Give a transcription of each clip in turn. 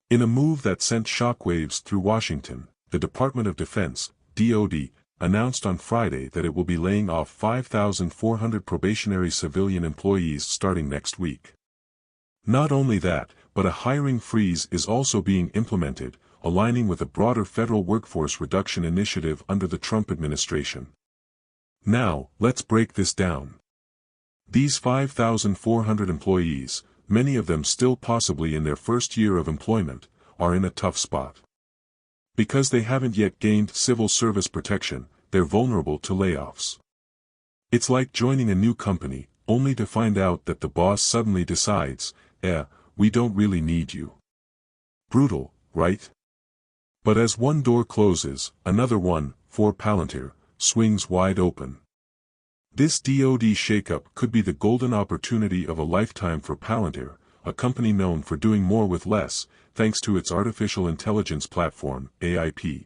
In a move that sent shockwaves through Washington, the Department of Defense, DoD, announced on Friday that it will be laying off 5,400 probationary civilian employees starting next week. Not only that, but a hiring freeze is also being implemented, aligning with a broader federal workforce reduction initiative under the Trump administration. Now, let's break this down. These 5,400 employees, many of them still possibly in their first year of employment, are in a tough spot. Because they haven't yet gained civil service protection, they're vulnerable to layoffs. It's like joining a new company, only to find out that the boss suddenly decides, we don't really need you. Brutal, right? But as one door closes, another one, for Palantir, swings wide open. This DoD shakeup could be the golden opportunity of a lifetime for Palantir, a company known for doing more with less, thanks to its artificial intelligence platform, AIP.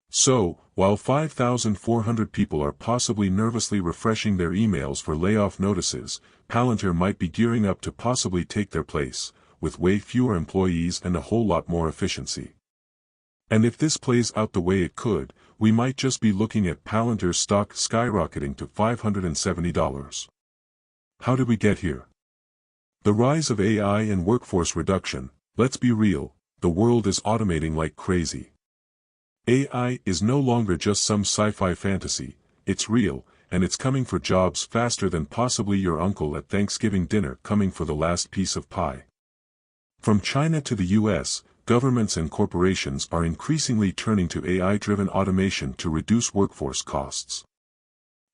So, while 5,400 people are possibly nervously refreshing their emails for layoff notices, Palantir might be gearing up to possibly take their place, with way fewer employees and a whole lot more efficiency. And if this plays out the way it could, we might just be looking at Palantir's stock skyrocketing to $570. How did we get here? The rise of AI and workforce reduction. Let's be real, the world is automating like crazy. AI is no longer just some sci-fi fantasy, it's real, and it's coming for jobs faster than possibly your uncle at Thanksgiving dinner coming for the last piece of pie. From China to the US, governments and corporations are increasingly turning to AI-driven automation to reduce workforce costs.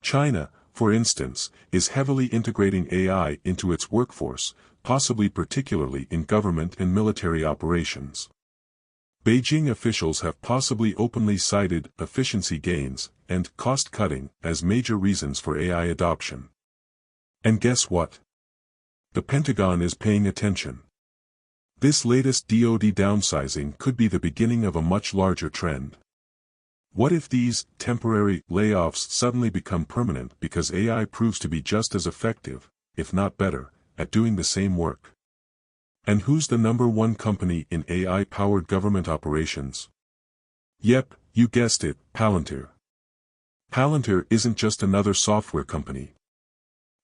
China, for instance, is heavily integrating AI into its workforce, possibly particularly in government and military operations. Beijing officials have possibly openly cited efficiency gains and cost-cutting as major reasons for AI adoption. And guess what? The Pentagon is paying attention. This latest DoD downsizing could be the beginning of a much larger trend. What if these temporary layoffs suddenly become permanent because AI proves to be just as effective, if not better, at doing the same work? And who's the #1 company in AI-powered government operations? Yep, you guessed it, Palantir. Palantir isn't just another software company.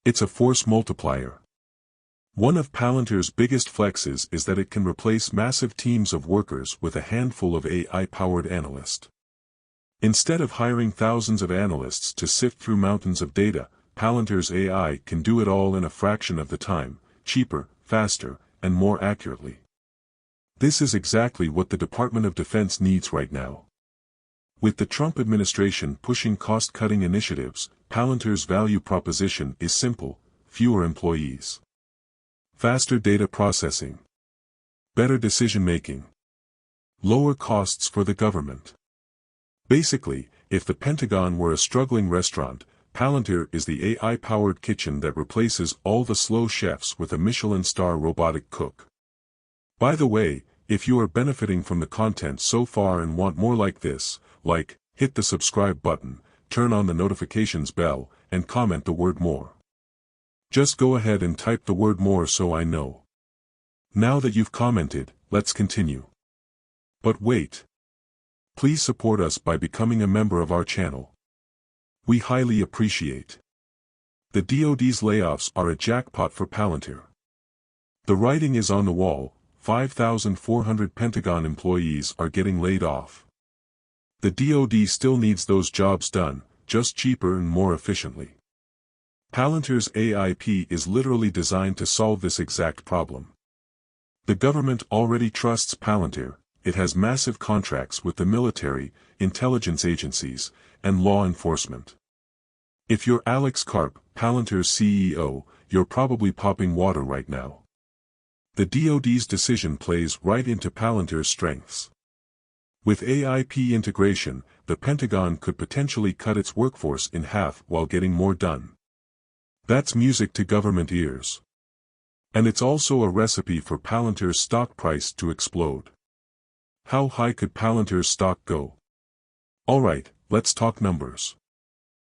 It's a force multiplier. One of Palantir's biggest flexes is that it can replace massive teams of workers with a handful of AI-powered analysts. Instead of hiring thousands of analysts to sift through mountains of data, Palantir's AI can do it all in a fraction of the time, cheaper, faster, and more accurately. This is exactly what the Department of Defense needs right now. With the Trump administration pushing cost-cutting initiatives, Palantir's value proposition is simple: fewer employees, faster data processing, better decision-making, lower costs for the government. Basically, if the Pentagon were a struggling restaurant, Palantir is the AI-powered kitchen that replaces all the slow chefs with a Michelin star robotic cook. By the way, if you are benefiting from the content so far and want more like this, hit the subscribe button, turn on the notifications bell, and comment the word more. Just go ahead and type the word more so I know. Now that you've commented, let's continue. But wait. Please support us by becoming a member of our channel. We highly appreciate. The DoD's layoffs are a jackpot for Palantir. The writing is on the wall: 5,400 Pentagon employees are getting laid off. The DoD still needs those jobs done, just cheaper and more efficiently. Palantir's AIP is literally designed to solve this exact problem. The government already trusts Palantir. It has massive contracts with the military, intelligence agencies, and law enforcement. If you're Alex Karp, Palantir's CEO, you're probably popping water right now. The DoD's decision plays right into Palantir's strengths. With AIP integration, the Pentagon could potentially cut its workforce in half while getting more done. That's music to government ears. And it's also a recipe for Palantir's stock price to explode. How high could Palantir's stock go? Alright, let's talk numbers.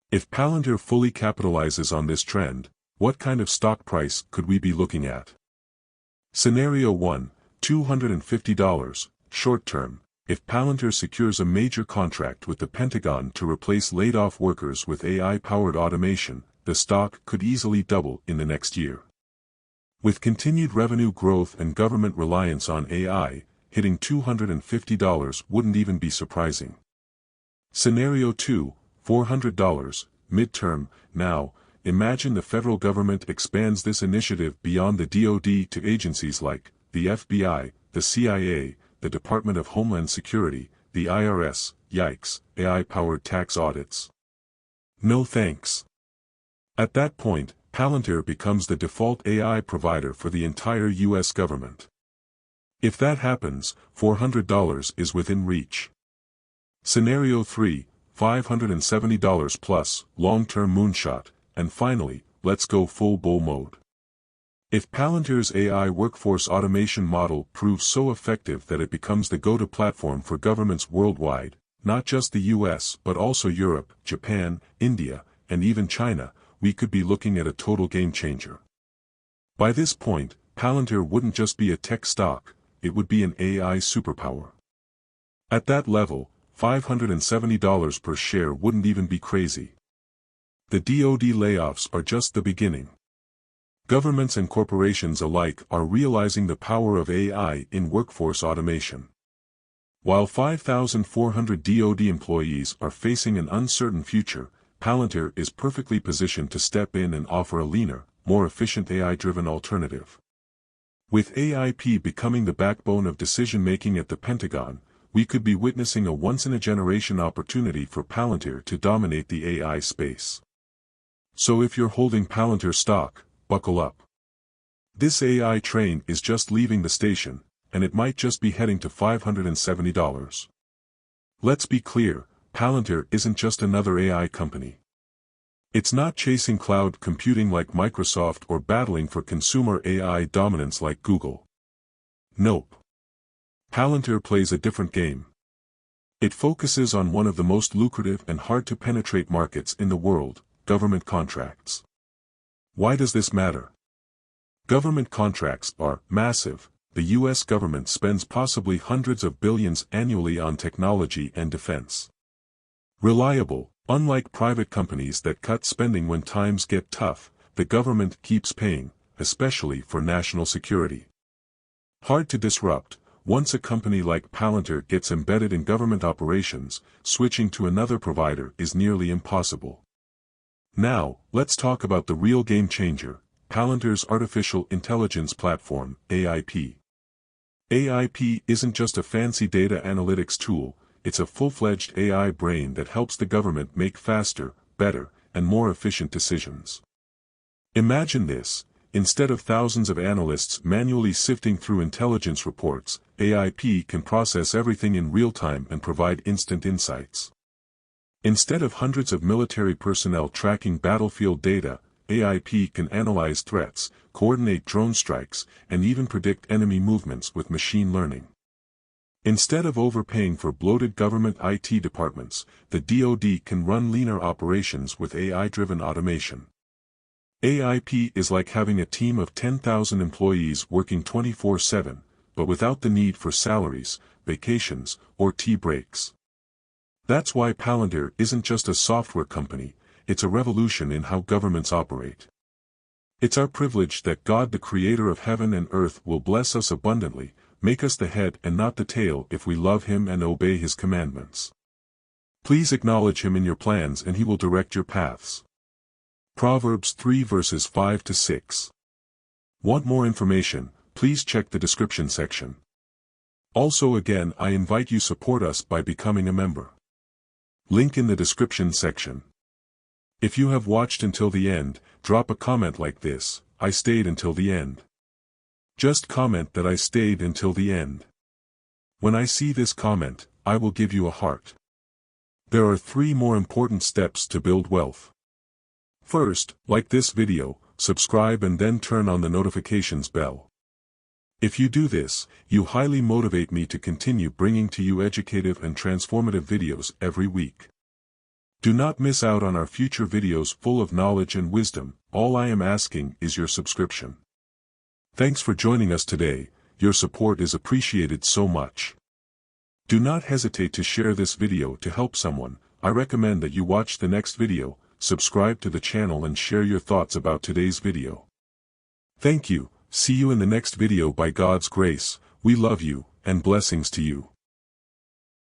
If Palantir fully capitalizes on this trend, what kind of stock price could we be looking at? Scenario 1, $250, short-term. If Palantir secures a major contract with the Pentagon to replace laid-off workers with AI-powered automation, the stock could easily double in the next year. With continued revenue growth and government reliance on AI, hitting $250 wouldn't even be surprising. Scenario 2, $400, midterm. Now, imagine the federal government expands this initiative beyond the DoD to agencies like the FBI, the CIA, the Department of Homeland Security, the IRS. Yikes, AI-powered tax audits. No thanks. At that point, Palantir becomes the default AI provider for the entire U.S. government. If that happens, $400 is within reach. Scenario 3, $570 plus, long-term moonshot. And finally, let's go full bull mode. If Palantir's AI workforce automation model proves so effective that it becomes the go-to platform for governments worldwide, not just the US but also Europe, Japan, India, and even China, we could be looking at a total game-changer. By this point, Palantir wouldn't just be a tech stock, it would be an AI superpower. At that level, $570 per share wouldn't even be crazy. The DoD layoffs are just the beginning. Governments and corporations alike are realizing the power of AI in workforce automation. While 5,400 DoD employees are facing an uncertain future, Palantir is perfectly positioned to step in and offer a leaner, more efficient AI-driven alternative. With AIP becoming the backbone of decision-making at the Pentagon, we could be witnessing a once-in-a-generation opportunity for Palantir to dominate the AI space. So if you're holding Palantir stock, buckle up. This AI train is just leaving the station, and it might just be heading to $570. Let's be clear, Palantir isn't just another AI company. It's not chasing cloud computing like Microsoft or battling for consumer AI dominance like Google. Nope. Palantir plays a different game. It focuses on one of the most lucrative and hard-to-penetrate markets in the world, government contracts. Why does this matter? Government contracts are massive. The U.S. government spends possibly hundreds of billions annually on technology and defense. Reliable, unlike private companies that cut spending when times get tough, the government keeps paying, especially for national security. Hard to disrupt. Once a company like Palantir gets embedded in government operations, switching to another provider is nearly impossible. Now, let's talk about the real game changer, Palantir's artificial intelligence platform, AIP. AIP isn't just a fancy data analytics tool, it's a full-fledged AI brain that helps the government make faster, better, and more efficient decisions. Imagine this, instead of thousands of analysts manually sifting through intelligence reports, AIP can process everything in real time and provide instant insights. Instead of hundreds of military personnel tracking battlefield data, AIP can analyze threats, coordinate drone strikes, and even predict enemy movements with machine learning. Instead of overpaying for bloated government IT departments, the DoD can run leaner operations with AI-driven automation. AIP is like having a team of 10,000 employees working 24/7, but without the need for salaries, vacations, or tea breaks. That's why Palantir isn't just a software company, it's a revolution in how governments operate. It's our privilege that God, the creator of heaven and earth, will bless us abundantly, make us the head and not the tail if we love Him and obey His commandments. Please acknowledge Him in your plans and He will direct your paths. Proverbs 3 verses 5 to 6. Want more information? Please check the description section. Also again, I invite you support us by becoming a member. Link in the description section. If you have watched until the end, drop a comment like this: I stayed until the end. Just comment that I stayed until the end. When I see this comment, I will give you a heart. There are 3 more important steps to build wealth. First, like this video, subscribe and then turn on the notifications bell. If you do this, you highly motivate me to continue bringing to you educative and transformative videos every week. Do not miss out on our future videos full of knowledge and wisdom. All I am asking is your subscription. Thanks for joining us today. your support is appreciated so much. Do not hesitate to share this video to help someone. I recommend that you watch the next video, subscribe to the channel and share your thoughts about today's video. Thank you, see you in the next video by God's grace. We love you, and blessings to you.